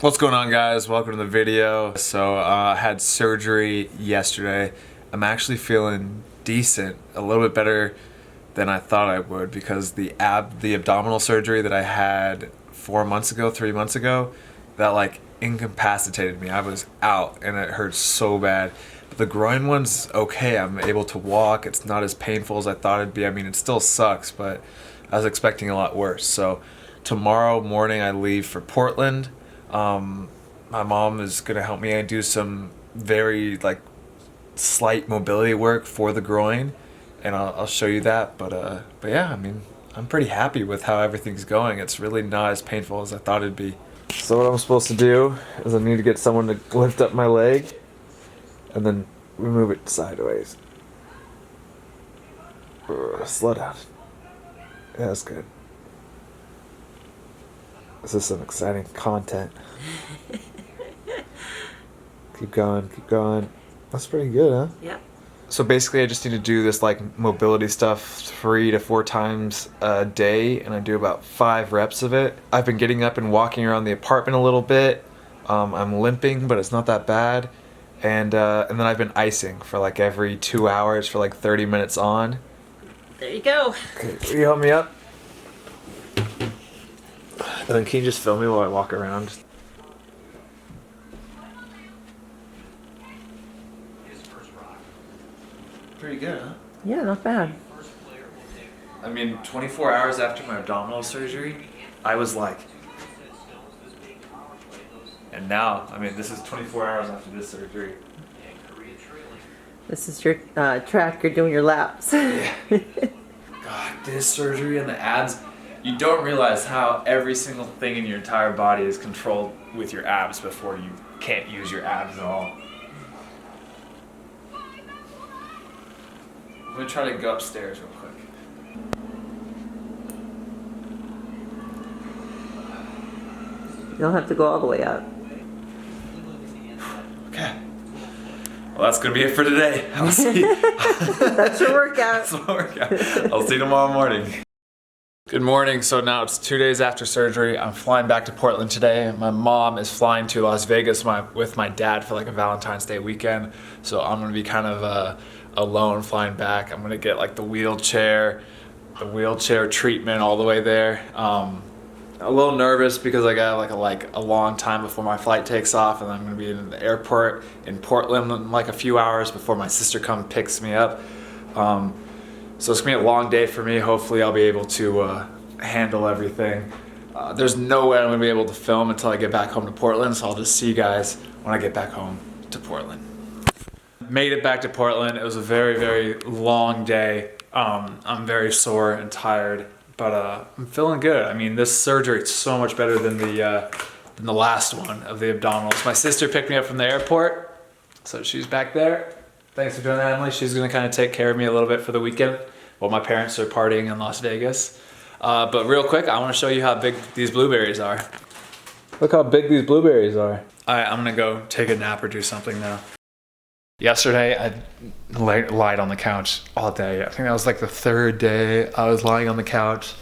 What's going on, guys? Welcome to the video. So I had surgery yesterday. I'm actually feeling decent, a little bit better than I thought I would, because the abdominal surgery that I had 3 months ago, that like incapacitated me. I was out and it hurt so bad. But the groin one's okay. I'm able to walk. It's not as painful as I thought it'd be. I mean, it still sucks, but I was expecting a lot worse. So tomorrow morning I leave for Portland. My mom is gonna help me do some very slight mobility work for the groin, and I'll show you that. But yeah, I mean, I'm pretty happy with how everything's going. It's really not as painful as I thought it'd be. So what I'm supposed to do is I need to get someone to lift up my leg and then remove it sideways. Slow down. Yeah, that's good. This is some exciting content. Keep going, keep going. That's pretty good, huh? Yep. So basically I just need to do this mobility stuff 3 to 4 times a day, and I do about 5 reps of it. I've been getting up and walking around the apartment a little bit. I'm limping, but it's not that bad. And then I've been icing for every 2 hours for 30 minutes on. There you go. Okay, will you help me up? And then can you just film me while I walk around? Pretty good, huh? Yeah, not bad. I mean, 24 hours after my abdominal surgery, I was and now, I mean, this is 24 hours after this surgery. This is your track. You're doing your laps. Yeah. God, this surgery and the abs, you don't realize how every single thing in your entire body is controlled with your abs before you can't use your abs at all. I'm gonna try to go upstairs real quick. You don't have to go all the way up. Okay. Well, that's gonna be it for today. I'll see you. That's your workout. That's my workout. I'll see you tomorrow morning. Good morning. So now it's 2 days after surgery. I'm flying back to Portland today. My mom is flying to Las Vegas with my dad for a Valentine's Day weekend. So I'm gonna be kind of alone flying back. I'm gonna get the wheelchair treatment all the way there. A little nervous because I got a long time before my flight takes off, and I'm gonna be in the airport in Portland in a few hours before my sister comes picks me up. So it's gonna be a long day for me. Hopefully I'll be able to handle everything. There's no way I'm gonna be able to film until I get back home to Portland, so I'll just see you guys when I get back home to Portland. Made it back to Portland. It was a very, very long day. I'm very sore and tired, but I'm feeling good. I mean, this surgery is so much better than the last one of the abdominals. My sister picked me up from the airport, so she's back there. Thanks for doing that, Emily. She's gonna kind of take care of me a little bit for the weekend while my parents are partying in Las Vegas. But real quick, I want to show you how big these blueberries are. Look how big these blueberries are. All right, I'm gonna go take a nap or do something now. Yesterday, I lied on the couch all day. I think that was the 3rd day I was lying on the couch.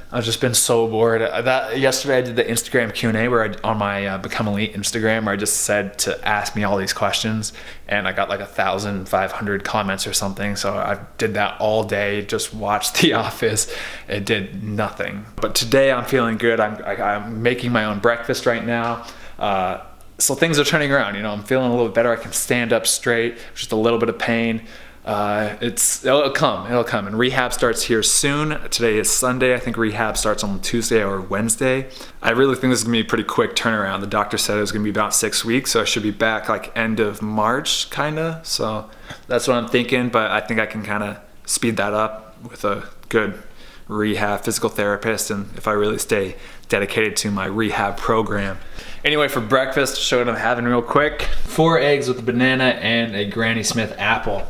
I've just been so bored. Yesterday I did the Instagram Q&A on my Become Elite Instagram, where I just said to ask me all these questions, and I got 1,500 comments or something. So I did that all day, just watched The Office. It did nothing. But today I'm feeling good. I'm making my own breakfast right now. So things are turning around, I'm feeling a little bit better. I can stand up straight, just a little bit of pain. It'll come, and rehab starts here soon. Today is Sunday. I think rehab starts on Tuesday or Wednesday. I really think this is gonna be a pretty quick turnaround. The doctor said it was gonna be about 6 weeks, so I should be back end of March, kinda. So that's what I'm thinking, but I think I can kind of speed that up with a good rehab physical therapist, and if I really stay dedicated to my rehab program. Anyway, for breakfast, show what I'm having real quick. 4 eggs with a banana and a Granny Smith apple.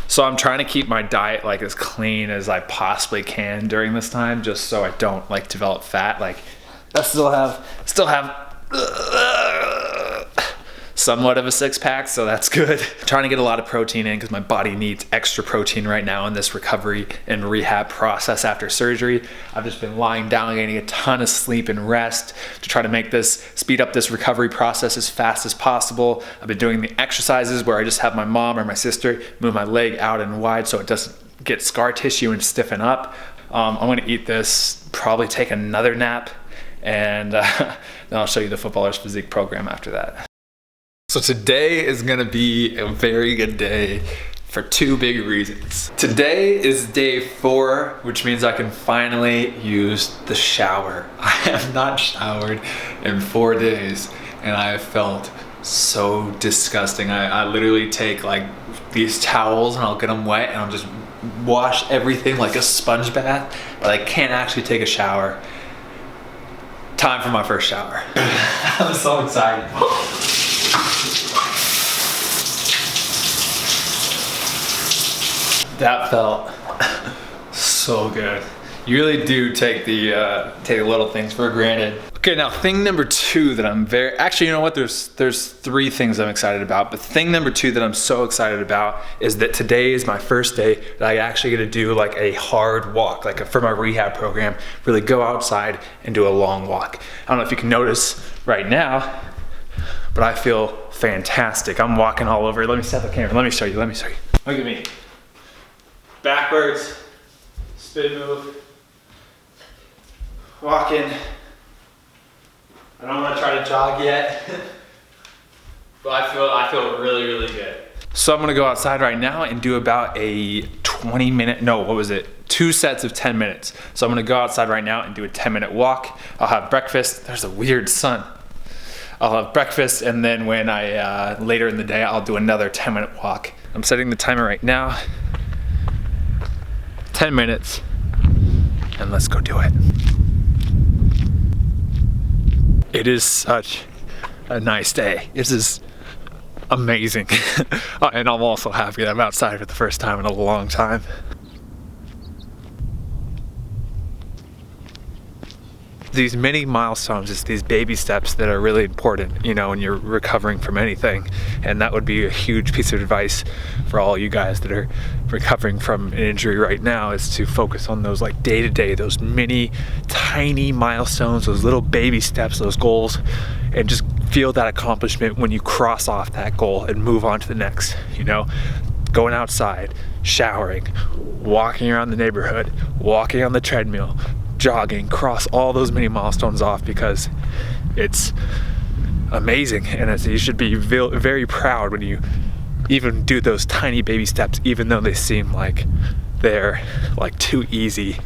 So I'm trying to keep my diet as clean as I possibly can during this time, just so I don't develop somewhat of a six-pack, so that's good. Trying to get a lot of protein in because my body needs extra protein right now in this recovery and rehab process after surgery. I've just been lying down, getting a ton of sleep and rest to try to speed up this recovery process as fast as possible. I've been doing the exercises where I just have my mom or my sister move my leg out and wide so it doesn't get scar tissue and stiffen up. I'm gonna eat this, probably take another nap, and then I'll show you the Footballers Physique program after that. So today is gonna be a very good day for two big reasons. Today is day 4, which means I can finally use the shower. I have not showered in 4 days, and I have felt so disgusting. I literally take like these towels and I'll get them wet and I'll just wash everything like a sponge bath, but I can't actually take a shower. Time for my first shower. I'm so excited. That felt so good. You really do take the little things for granted. Okay, now thing number 2 that I'm actually, you know what? There's 3 things I'm excited about, but thing number 2 that I'm so excited about is that today is my first day that I actually get to do like a hard walk, like for my rehab program, really go outside and do a long walk. I don't know if you can notice right now, but I feel fantastic. I'm walking all over. Let me set the camera. Let me show you. Look at me. Backwards, spin move, walking. I don't want to try to jog yet, but I feel really, really good. So I'm gonna go outside right now and do about a 2 sets of 10 minutes. So I'm gonna go outside right now and do a 10-minute walk. I'll have breakfast. There's a weird sun. I'll have breakfast, and then when later in the day, I'll do another 10-minute walk. I'm setting the timer right now. 10 minutes, and let's go do it. It is such a nice day. This is amazing. And I'm also happy that I'm outside for the first time in a long time. These mini milestones, it's these baby steps that are really important, you know, when you're recovering from anything. And that would be a huge piece of advice for all you guys that are recovering from an injury right now, is to focus on those like day-to-day, those mini, tiny milestones, those little baby steps, those goals, and just feel that accomplishment when you cross off that goal and move on to the next, you know? Going outside, showering, walking around the neighborhood, walking on the treadmill, jogging, cross all those mini milestones off, because it's amazing, and you should be very proud when you even do those tiny baby steps, even though they seem like they're like too easy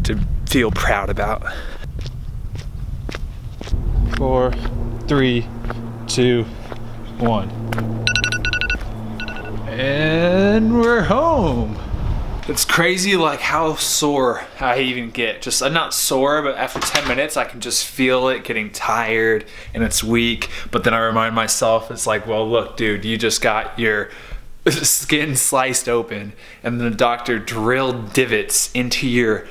to feel proud about. 4, 3, 2, 1. And we're home. It's crazy like how sore I even get. Just, I'm not sore, but after 10 minutes I can just feel it getting tired and it's weak. But then I remind myself, it's like, well, look, dude, you just got your skin sliced open and the doctor drilled divots into your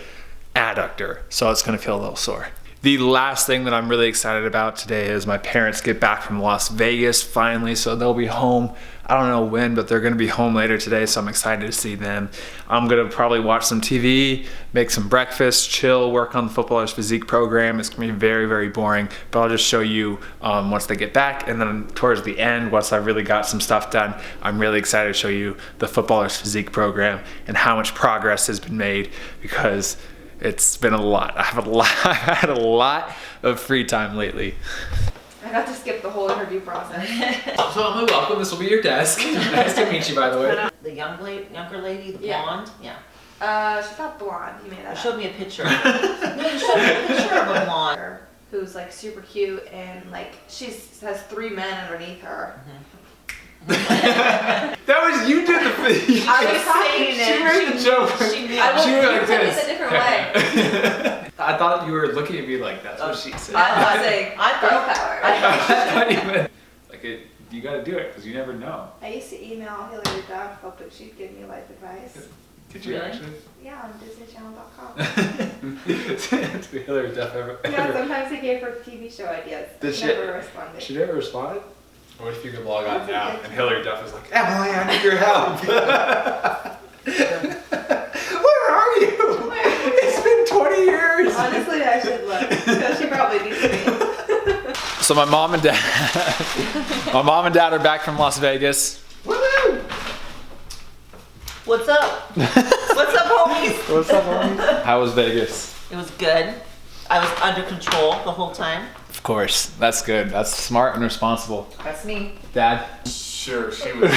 adductor. So it's gonna feel a little sore. The last thing that I'm really excited about today is my parents get back from Las Vegas finally, so they'll be home. I don't know when, but they're gonna be home later today, so I'm excited to see them. I'm gonna probably watch some TV, make some breakfast, chill, work on the Footballers Physique program. It's gonna be very, very boring, but I'll just show you once they get back, and then towards the end, once I've really got some stuff done, I'm really excited to show you the Footballers Physique program and how much progress has been made, because it's been a lot. I've had a lot of free time lately. I got to skip the whole interview process. So Emily, welcome. This will be your desk. Nice to meet you, by the way. The younger lady, the blonde? Yeah. She's not blonde. You made that You showed me a picture. No, you showed me a picture of a blonde. Who's like super cute and like has 3 men underneath her. That was, you did the thing. I was saying it. She made the joke. She knew. She was like this this. a different way. I thought you were looking at me like that's what she said. I was saying girl power. I thought you meant like you got to do it because you never know. I used to email Hillary Duff, hoping she'd give me life advice. Did you actually? Yeah, on DisneyChannel.com. Did Hillary Duff ever? Yeah, sometimes I gave her TV show ideas. Did she never responded. She never responded? What if you could log on now and Hillary Duff is like, Emily, I need your help. Where are you? It's been 20 years. Honestly, I should look. Because she probably needs me. So my mom and dad are back from Las Vegas. Woo! What's up? What's up, homies? What's up, homies? How was Vegas? It was good. I was under control the whole time. Of course, that's good. That's smart and responsible. That's me. Dad? Sure, she was.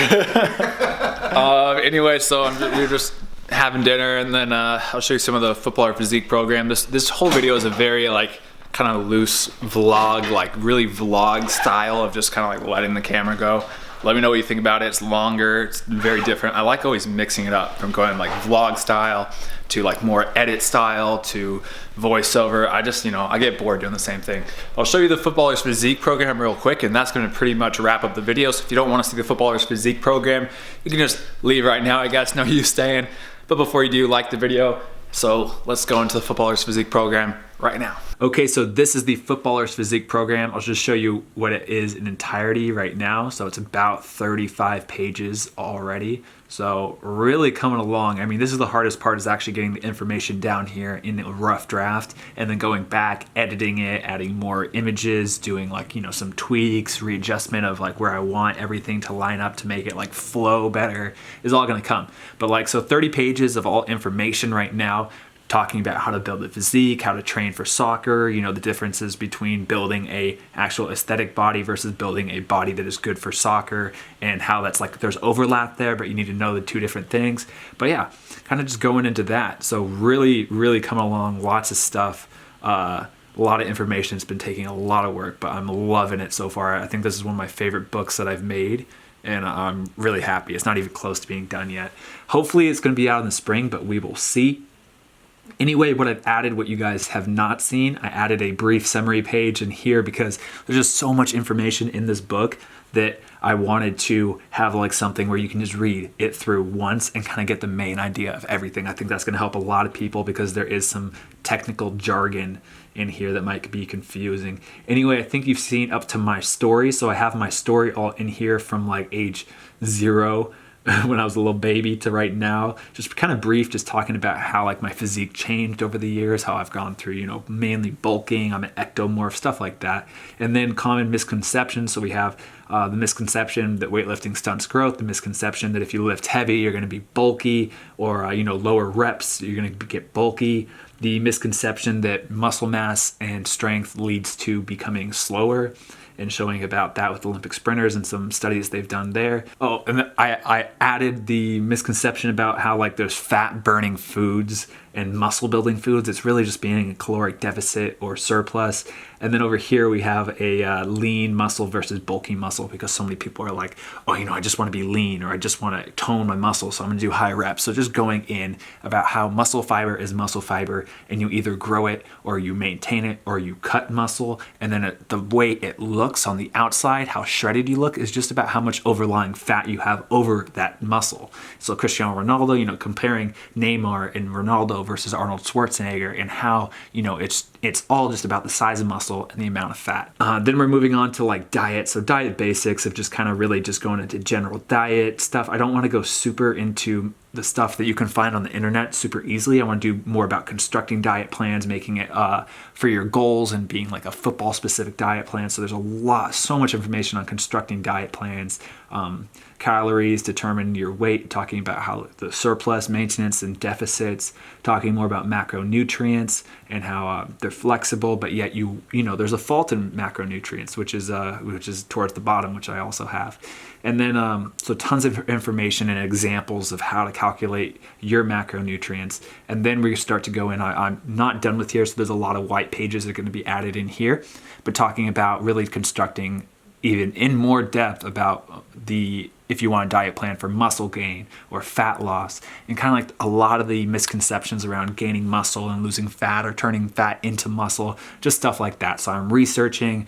Anyway, so we're just having dinner, and then I'll show you some of the footballer physique program. This whole video is a very like kind of loose vlog, like really vlog style of just kind of like letting the camera go. Let me know what you think about it. It's longer, it's very different. I like always mixing it up from going like vlog style to like more edit style to voiceover. I just, I get bored doing the same thing. I'll show you the footballer's physique program real quick, and that's gonna pretty much wrap up the video. So if you don't wanna see the footballer's physique program, you can just leave right now, I guess, no use staying. But before you do, like the video. So let's go into the footballer's physique program right now. Okay, so this is the footballer's physique program. I'll just show you what it is in entirety right now. So it's about 35 pages already. So really coming along. I mean, this is the hardest part, is actually getting the information down here in a rough draft and then going back, editing it, adding more images, doing like, some tweaks, readjustment of like where I want everything to line up to make it like flow better is all gonna come. But so 30 pages of all information right now, talking about how to build a physique, how to train for soccer, the differences between building a actual aesthetic body versus building a body that is good for soccer, and how that's like there's overlap there, but you need to know the two different things. But yeah, kind of just going into that. So really, really coming along, lots of stuff, a lot of information. It's been taking a lot of work, but I'm loving it so far. I think this is one of my favorite books that I've made, and I'm really happy. It's not even close to being done yet. Hopefully it's going to be out in the spring, but we will see. Anyway, what I've added, what you guys have not seen, I added a brief summary page in here because there's just so much information in this book that I wanted to have like something where you can just read it through once and kind of get the main idea of everything. I think that's going to help a lot of people because there is some technical jargon in here that might be confusing. Anyway, I think you've seen up to my story. So I have my story all in here from like age 0 when I was a little baby to right now. Just kind of brief, just talking about how like my physique changed over the years, how I've gone through, mainly bulking, I'm an ectomorph, stuff like that. And then common misconceptions. So we have the misconception that weightlifting stunts growth, the misconception that if you lift heavy, you're going to be bulky, or lower reps, you're going to get bulky. The misconception that muscle mass and strength leads to becoming slower, and showing about that with Olympic sprinters and some studies they've done there. Oh, and I added the misconception about how like there's fat burning foods and muscle building foods. It's really just being a caloric deficit or surplus. And then over here we have a lean muscle versus bulky muscle, because so many people are like, oh, I just want to be lean, or I just want to tone my muscle, so I'm going to do high reps. So just going in about how muscle fiber is muscle fiber, and you either grow it or you maintain it or you cut muscle. And then the way it looks on the outside, how shredded you look, is just about how much overlying fat you have over that muscle. So Cristiano Ronaldo, comparing Neymar and Ronaldo versus Arnold Schwarzenegger, and how, it's all just about the size of muscle and the amount of fat. Then we're moving on to like diet. So diet basics of just kind of really just going into general diet stuff. I don't want to go super into the stuff that you can find on the internet super easily. I want to do more about constructing diet plans, making it for your goals, and being like a football specific diet plan. So there's so much information on constructing diet plans, calories, determine your weight, talking about how the surplus, maintenance, and deficits, talking more about macronutrients and how they're flexible, but yet there's a fault in macronutrients, which is towards the bottom, which I also have. And then so tons of information and examples of how to calculate your macronutrients. And then we start to go in. I'm not done with here, so there's a lot of white pages that are going to be added in here, but talking about really constructing even in more depth about if you want a diet plan for muscle gain or fat loss, and kind of like a lot of the misconceptions around gaining muscle and losing fat or turning fat into muscle, just stuff like that. So I'm researching,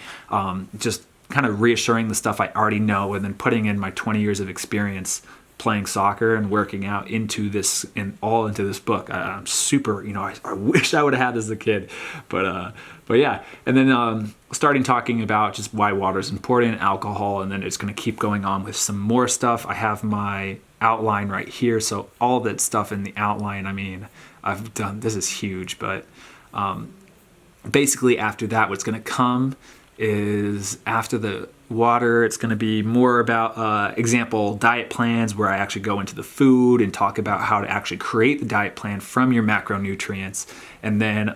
just kind of reassuring the stuff I already know, and then putting in my 20 years of experience playing soccer and working out into this and all into this book. I'm super, I wish I would have had this as a kid, but yeah. And then starting talking about just why water is important, alcohol, and then it's going to keep going on with some more stuff. I have my outline right here, so all that stuff in the outline, I mean, I've done, this is huge, but basically after that, what's going to come is after the water, it's going to be more about example diet plans, where I actually go into the food and talk about how to actually create the diet plan from your macronutrients. And then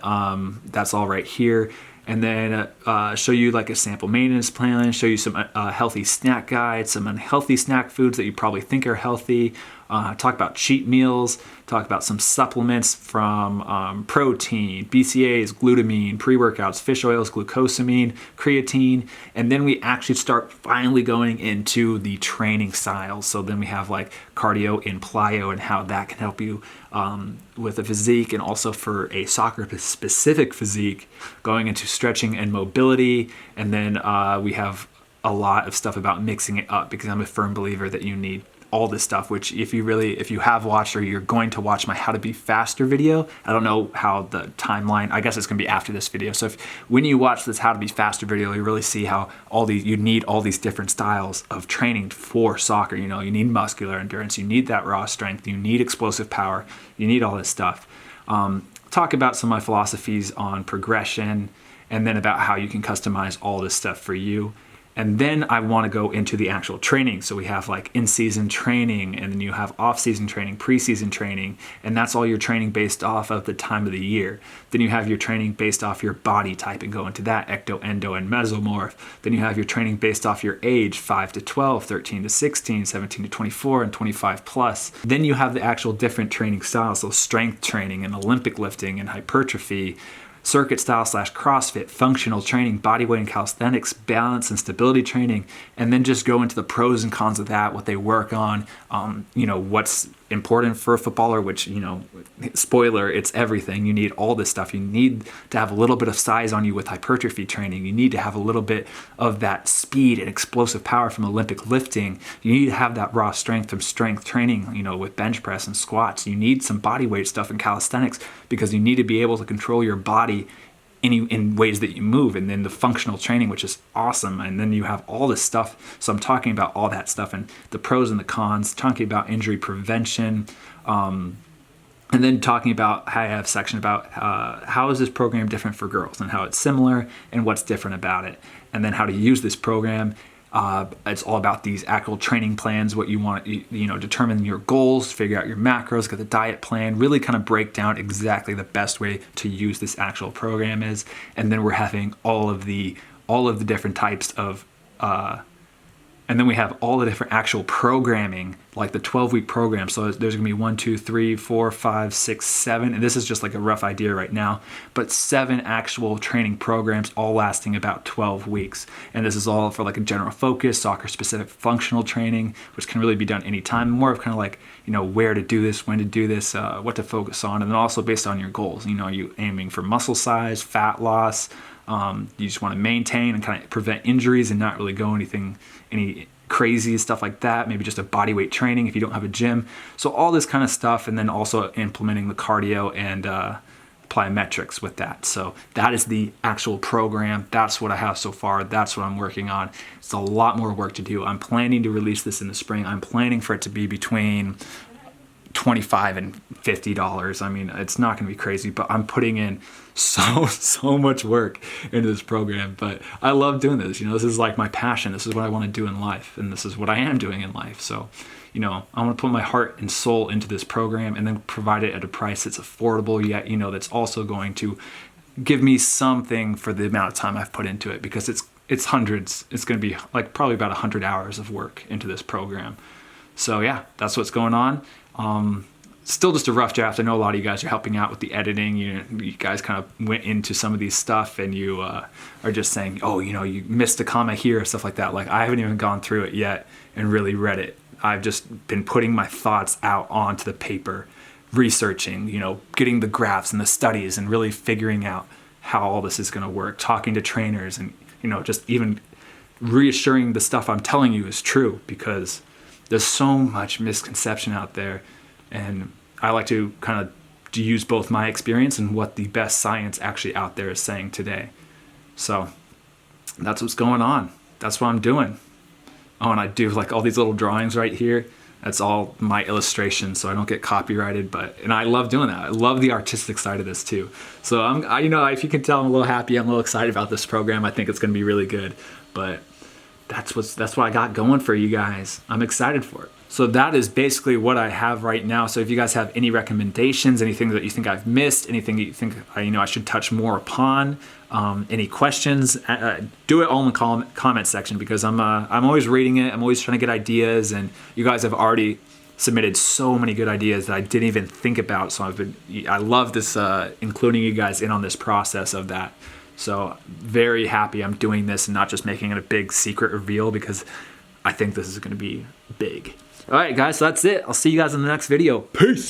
that's all right here. And then show you like a sample maintenance plan, show you some healthy snack guides, some unhealthy snack foods that you probably think are healthy, talk about cheat meals, talk about some supplements from protein, BCAAs, glutamine, pre-workouts, fish oils, glucosamine, creatine, and then we actually start finally going into the training styles. So then we have like cardio and plyo and how that can help you with a physique, and also for a soccer specific physique, going into stretching and mobility. And then we have a lot of stuff about mixing it up, because I'm a firm believer that you need all this stuff, which if you have watched or you're going to watch my How to Be Faster video, I don't know how the timeline, I guess it's gonna be after this video. So when you watch this How to Be Faster video, you really see how you need all these different styles of training for soccer. You need muscular endurance, you need that raw strength, you need explosive power, you need all this stuff. Talk about some of my philosophies on progression, and then about how you can customize all this stuff for you. And then I want to go into the actual training. So we have like in-season training, and then you have off-season training, pre-season training, and that's all your training based off of the time of the year. Then you have your training based off your body type and go into that, ecto, endo, and mesomorph. Then you have your training based off your age, 5 to 12, 13 to 16, 17 to 24, and 25 plus. Then you have the actual different training styles, so strength training and Olympic lifting and hypertrophy, circuit style / CrossFit, functional training, bodyweight and calisthenics, balance and stability training, and then just go into the pros and cons of that, what they work on, what's important for a footballer, which, spoiler, it's everything. You need all this stuff. You need to have a little bit of size on you with hypertrophy training. You need to have a little bit of that speed and explosive power from Olympic lifting. You need to have that raw strength from strength training, with bench press and squats. You need some body weight stuff in calisthenics, because you need to be able to control your body in ways that you move. And then the functional training, which is awesome. And then you have all this stuff. So I'm talking about all that stuff and the pros and the cons, talking about injury prevention, and then talking about how I have a section about how is this program different for girls and how it's similar and what's different about it. And then how to use this program. It's all about these actual training plans, what you want, determine your goals, figure out your macros, get the diet plan, really kind of break down exactly the best way to use this actual program is. And then we're having all of the different types of, and then we have all the different actual programming, like the 12-week program. So there's gonna be 1, 2, 3, 4, 5, 6, 7, and this is just like a rough idea right now, but 7 actual training programs, all lasting about 12 weeks. And this is all for like a general focus, soccer-specific functional training, which can really be done anytime. More of kind of like, where to do this, when to do this, what to focus on, and then also based on your goals. Are you aiming for muscle size, fat loss? You just want to maintain and kind of prevent injuries and not really go any crazy stuff like that. Maybe just a body weight training if you don't have a gym. So all this kind of stuff, and then also implementing the cardio and plyometrics with that. So that is the actual program. That's what I have so far. That's what I'm working on. It's a lot more work to do. I'm planning to release this in the spring. I'm planning for it to be between $25 and $50. I mean, it's not going to be crazy, but I'm putting in so much work into this program. But I love doing this. This is like my passion. This is what I want to do in life, and this is what I am doing in life. So, I want to put my heart and soul into this program, and then provide it at a price that's affordable yet, that's also going to give me something for the amount of time I've put into it, because it's hundreds. It's going to be like probably about 100 hours of work into this program. So yeah, that's what's going on. Still just a rough draft. I know a lot of you guys are helping out with the editing. You guys kind of went into some of these stuff, and you are just saying, oh, you missed a comma here, stuff like that. Like, I haven't even gone through it yet and really read it. I've just been putting my thoughts out onto the paper, researching, getting the graphs and the studies and really figuring out how all this is going to work, talking to trainers, and, just even reassuring the stuff I'm telling you is true, because There's so much misconception out there, and I like to kind of use both my experience and what the best science actually out there is saying today. So that's what's going on. That's what I'm doing. Oh, and I do like all these little drawings right here. That's all my illustrations, so I don't get copyrighted. And I love doing that. I love the artistic side of this too. So if you can tell, I'm a little happy. I'm a little excited about this program. I think it's going to be really good. But that's what I got going for you guys. I'm excited for it. So that is basically what I have right now. So if you guys have any recommendations, anything that you think I've missed, anything that you think I should touch more upon, any questions, do it all in the comment section, because I'm always reading it. I'm always trying to get ideas, and you guys have already submitted so many good ideas that I didn't even think about. So I love this, including you guys in on this process of that. So very happy I'm doing this and not just making it a big secret reveal, because I think this is going to be big. All right, guys, so that's it. I'll see you guys in the next video. Peace.